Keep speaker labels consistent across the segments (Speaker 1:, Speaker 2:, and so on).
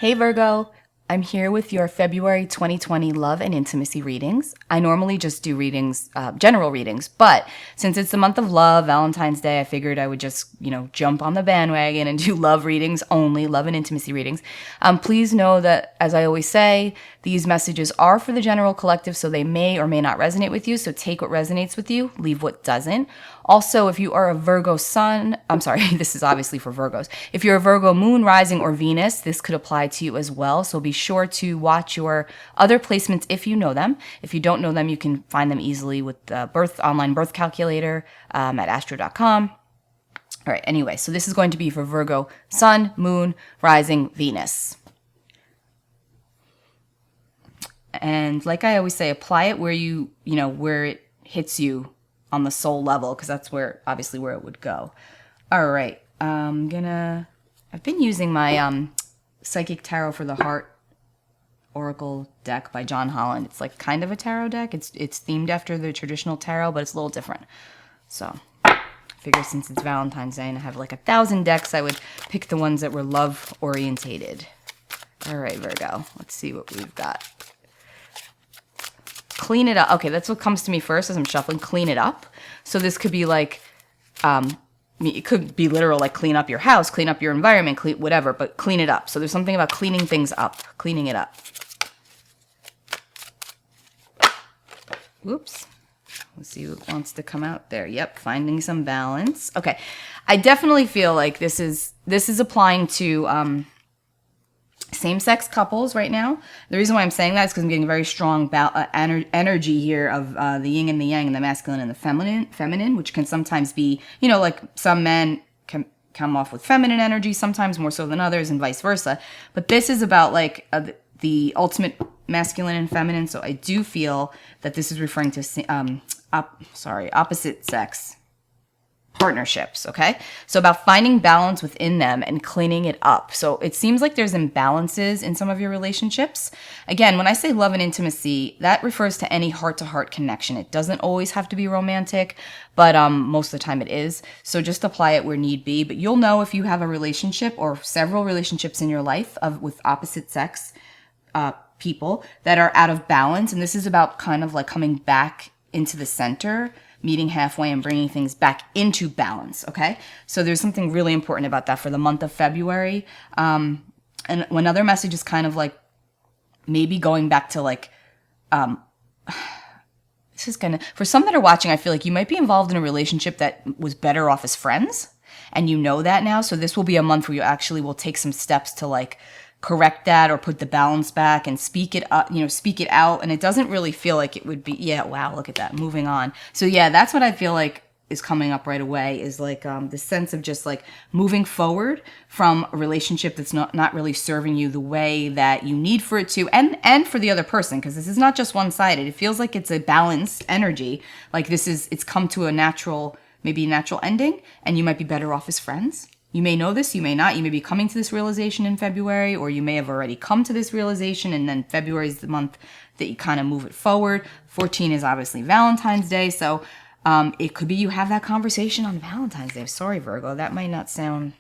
Speaker 1: Hey Virgo, I'm here with your February 2020 love and intimacy readings. I normally just do readings, general readings, but since it's the month of love, Valentine's Day, I figured I would just, jump on the bandwagon and do love readings only, love and intimacy readings. Please know that, as I always say, these messages are for the general collective, so they may or may not resonate with you. So take what resonates with you, leave what doesn't. Also, if you are a Virgo sun, I'm sorry, this is obviously for Virgos. If you're a Virgo moon, rising, or Venus, this could apply to you as well. So be sure to watch your other placements if you know them. If you don't know them, you can find them easily with the online birth calculator at astro.com. All right, anyway, so this is going to be for Virgo sun, moon, rising, Venus. And like I always say, apply it where where it hits you on the soul level, because that's obviously where it would go. All right, I've been using my Psychic Tarot for the Heart Oracle deck by John Holland. It's like kind of a tarot deck. It's themed after the traditional tarot, but it's a little different. So I figure since it's Valentine's Day and I have like 1,000 decks, I would pick the ones that were love orientated. All right, Virgo, let's see what we've got. Clean it up. Okay, that's what comes to me first as I'm shuffling. Clean it up. So this could be like, it could be literal, like clean up your house, clean up your environment, clean whatever, but clean it up. So there's something about cleaning things up, cleaning it up. Whoops. Let's see what wants to come out there. Yep, finding some balance. Okay, I definitely feel like this is applying to same-sex couples right now. The reason why I'm saying that is because I'm getting very strong energy here of the yin and the yang, and the masculine and the feminine, which can sometimes be, like some men can come off with feminine energy, sometimes more so than others, and vice versa. But this is about like the ultimate masculine and feminine. So I do feel that this is referring to opposite sex partnerships, okay? So about finding balance within them and cleaning it up. So it seems like there's imbalances in some of your relationships. Again, when I say love and intimacy, that refers to any heart-to-heart connection. It doesn't always have to be romantic, but most of the time it is. So just apply it where need be. But you'll know if you have a relationship or several relationships in your life with opposite sex people that are out of balance. And this is about kind of like coming back into the center, meeting halfway and bringing things back into balance, okay? So there's something really important about that for the month of February. And another message is kind of like maybe going back to like, this is kind of, for some that are watching, I feel like you might be involved in a relationship that was better off as friends, and you know that now. So this will be a month where you actually will take some steps to like correct that or put the balance back and speak it up, speak it out. And it doesn't really feel like it would be, yeah, wow, look at that, moving on. So yeah, that's what I feel like is coming up right away, is like the sense of just like moving forward from a relationship that's not really serving you the way that you need for it to, and for the other person, because this is not just one-sided. It feels like it's a balanced energy. Like it's come to maybe a natural ending, and you might be better off as friends. You may know this, you may not. You may be coming to this realization in February, or you may have already come to this realization, and then February is the month that you kind of move it forward. 14 is obviously Valentine's Day, so it could be you have that conversation on Valentine's Day. Sorry, Virgo, that might not sound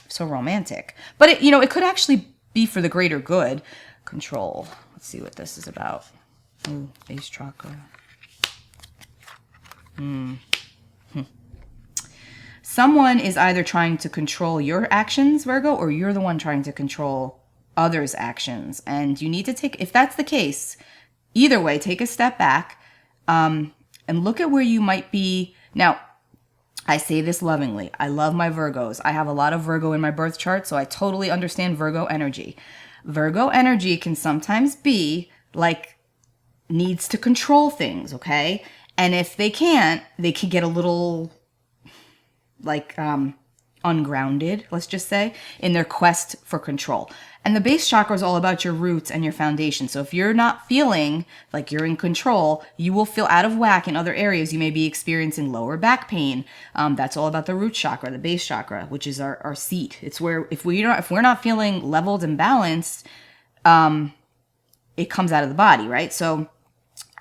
Speaker 1: so romantic. But, it could actually be for the greater good. Control. Let's see what this is about. Ooh, base chakra. Someone is either trying to control your actions, Virgo, or you're the one trying to control others' actions. And you need to if that's the case, either way, take a step back and look at where you might be. Now, I say this lovingly. I love my Virgos. I have a lot of Virgo in my birth chart, so I totally understand Virgo energy. Virgo energy can sometimes be like needs to control things, okay? And if they can't, they can get a little like ungrounded, let's just say, in their quest for control. And the base chakra is all about your roots and your foundation. So if you're not feeling like you're in control, you will feel out of whack in other areas. You may be experiencing lower back pain. That's all about the root chakra, the base chakra, which is our seat. It's where if we're not feeling leveled and balanced, it comes out of the body, right? So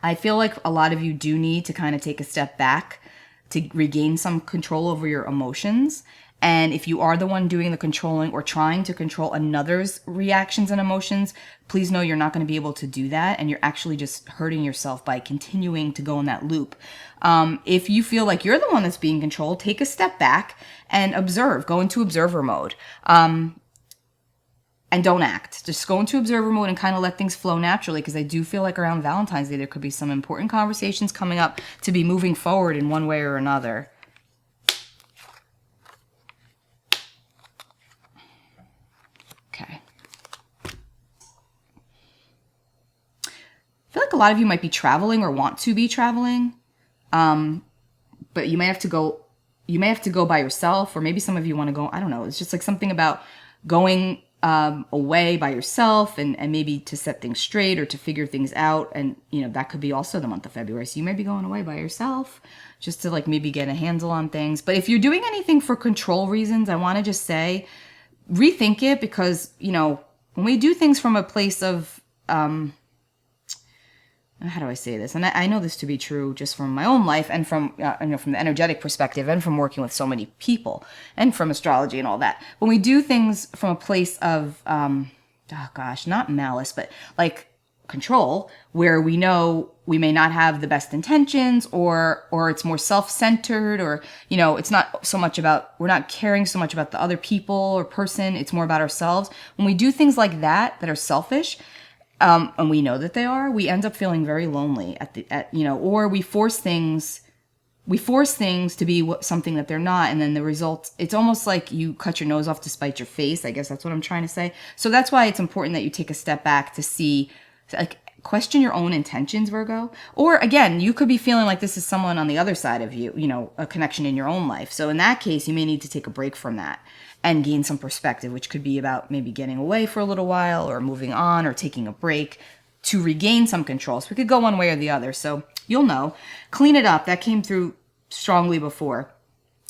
Speaker 1: I feel like a lot of you do need to kind of take a step back to regain some control over your emotions And if you are the one doing the controlling or trying to control another's reactions and emotions, please know you're not going to be able to do that. And you're actually just hurting yourself by continuing to go in that loop. If you feel like you're the one that's being controlled, take a step back and observe. Go into observer mode. And don't act. Just go into observer mode and kind of let things flow naturally, because I do feel like around Valentine's Day there could be some important conversations coming up to be moving forward in one way or another. Okay. I feel like a lot of you might be traveling or want to be traveling, but you may have to go. You may have to go by yourself, or maybe some of you want to go. I don't know. It's just like something about going away by yourself, and maybe to set things straight or to figure things out. And, you know, that could be also the month of February. So you may be going away by yourself just to like maybe get a handle on things. But if you're doing anything for control reasons, I want to just say, rethink it, because, you know, when we do things from a place of, how do I say this? And I know this to be true just from my own life, and from, from the energetic perspective, and from working with so many people, and from astrology and all that. When we do things from a place of, not malice, but like control, where we know we may not have the best intentions, or it's more self-centered, or, you know, it's not so much about, we're not caring so much about the other people or person, it's more about ourselves. When we do things like that are selfish, and we know that they are, we end up feeling very lonely or we force things to be something that they're not. And then the result, it's almost like you cut your nose off to spite your face. I guess that's what I'm trying to say. So that's why it's important that you take a step back to see, like, question your own intentions, Virgo. Or again, you could be feeling like this is someone on the other side of you, you know, a connection in your own life. So in that case, you may need to take a break from that and gain some perspective, which could be about maybe getting away for a little while, or moving on, or taking a break to regain some control. So we could go one way or the other. So you'll know. Clean it up. That came through strongly before.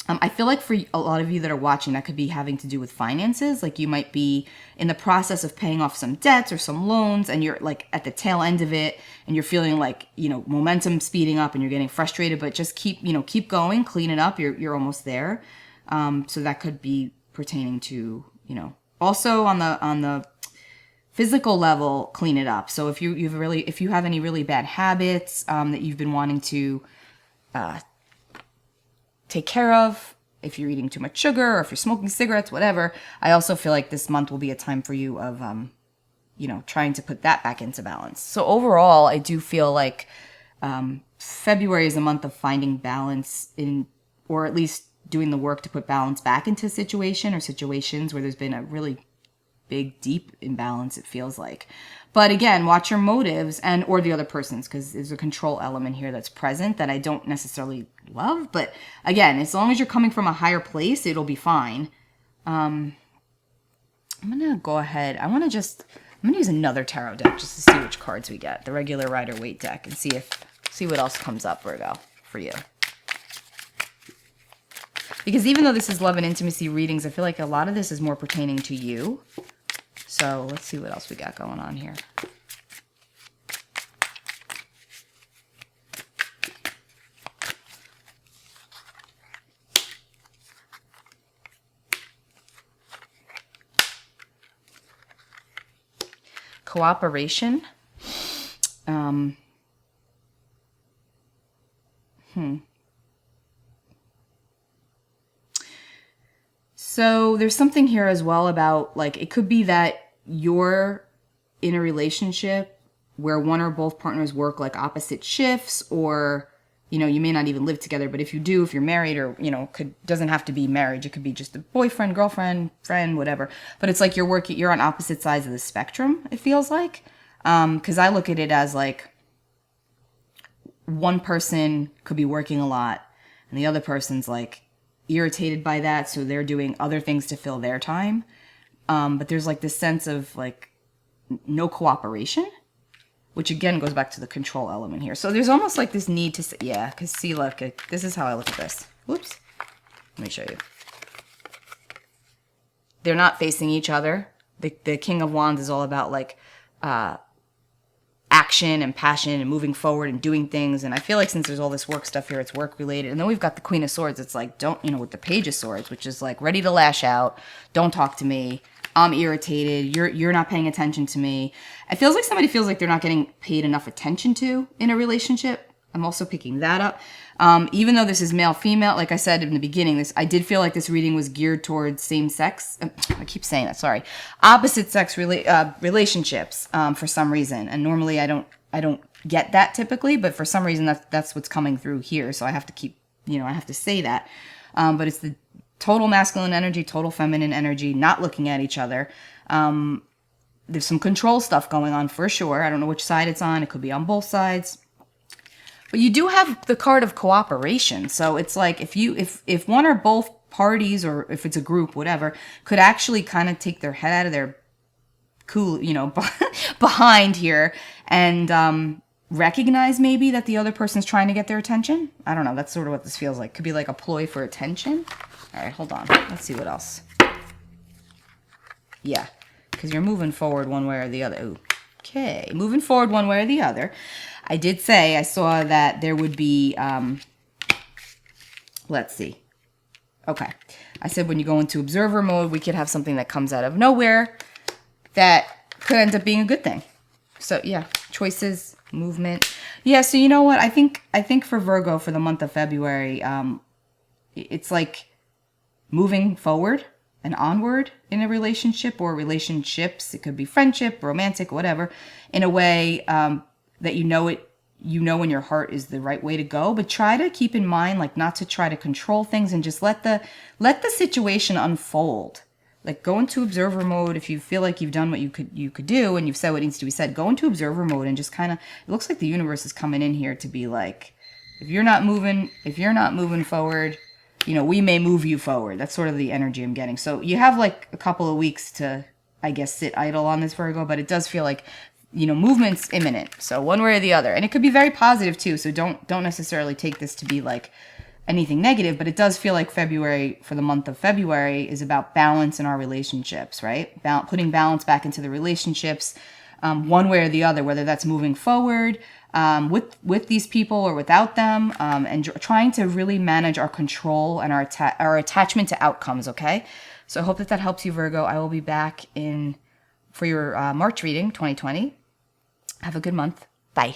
Speaker 1: I feel like for a lot of you that are watching, that could be having to do with finances. Like you might be in the process of paying off some debts or some loans, and you're like at the tail end of it, and you're feeling like, you know, momentum speeding up, and you're getting frustrated, but just keep going, clean it up. You're almost there. So that could be pertaining to, you know, also on the physical level, clean it up. So if you have any really bad habits that you've been wanting to take care of, if you're eating too much sugar, or if you're smoking cigarettes, whatever, I also feel like this month will be a time for you of trying to put that back into balance. So overall, I do feel like February is a month of finding balance in, or at least doing the work to put balance back into a situation or situations where there's been a really big, deep imbalance, it feels like. But again, watch your motives or the other person's, because there's a control element here that's present that I don't necessarily love. But again, as long as you're coming from a higher place, it'll be fine. I'm going to go ahead. I'm going to use another tarot deck just to see which cards we get. The regular Rider-Waite deck, and see what else comes up, Virgo, for you. Because even though this is love and intimacy readings, I feel like a lot of this is more pertaining to you. So let's see what else we got going on here. Cooperation. So there's something here as well about, like, it could be that you're in a relationship where one or both partners work like opposite shifts, or, you know, you may not even live together, but if you're married, or, you know, doesn't have to be marriage. It could be just a boyfriend, girlfriend, friend, whatever. But it's like you're on opposite sides of the spectrum, it feels like. 'Cause I look at it as like one person could be working a lot and the other person's like irritated by that, so they're doing other things to fill their time. But there's like this sense of like no cooperation, which again goes back to the control element here. So there's almost like this need to say, yeah, because see, look, this is how I look at this. Whoops. Let me show you. They're not facing each other. The King of Wands is all about like action and passion and moving forward and doing things. And I feel like since there's all this work stuff here, it's work related. And then we've got the Queen of Swords. It's like, don't, with the Page of Swords, which is like ready to lash out. Don't talk to me. I'm irritated. You're not paying attention to me. It feels like somebody feels like they're not getting paid enough attention to in a relationship. I'm also picking that up. Even though this is male-female, like I said in the beginning, I did feel like this reading was geared towards same-sex. I keep saying that, sorry. Opposite-sex relationships for some reason. And normally I don't get that typically, but for some reason that's what's coming through here. So I have to keep, I have to say that. But it's the total masculine energy, total feminine energy, not looking at each other. There's some control stuff going on for sure. I don't know which side it's on. It could be on both sides. But you do have the card of cooperation. So it's like if one or both parties, or if it's a group, whatever, could actually kind of take their head out of their behind here and recognize maybe that the other person's trying to get their attention. I don't know. That's sort of what this feels like. Could be like a ploy for attention. All right, hold on. Let's see what else. Yeah, because you're moving forward one way or the other. Ooh. Okay, moving forward one way or the other. I did say I saw that there would be, let's see. Okay. I said when you go into observer mode, we could have something that comes out of nowhere that could end up being a good thing. So yeah, choices, movement. Yeah, so you know what? I think for Virgo for the month of February, it's like moving forward and onward in a relationship or relationships. It could be friendship, romantic, whatever, in a way that you know in your heart is the right way to go, but try to keep in mind, like, not to try to control things and just let the situation unfold. Like, go into observer mode. If you feel like you've done what you could do and you've said what needs to be said, go into observer mode and just kind of, it looks like the universe is coming in here to be like, if you're not moving forward, we may move you forward. That's sort of the energy I'm getting. So you have like a couple of weeks to, I guess, sit idle on this Virgo, but it does feel like, movement's imminent. So one way or the other. And it could be very positive too. So don't necessarily take this to be like anything negative, but it does feel like February, for the month of February, is about balance in our relationships, right? Putting balance back into the relationships, one way or the other, whether that's moving forward with these people or without them, and trying to really manage our control and our attachment to outcomes, okay? So I hope that helps you, Virgo. I will be back for your March reading, 2020. Have a good month. Bye.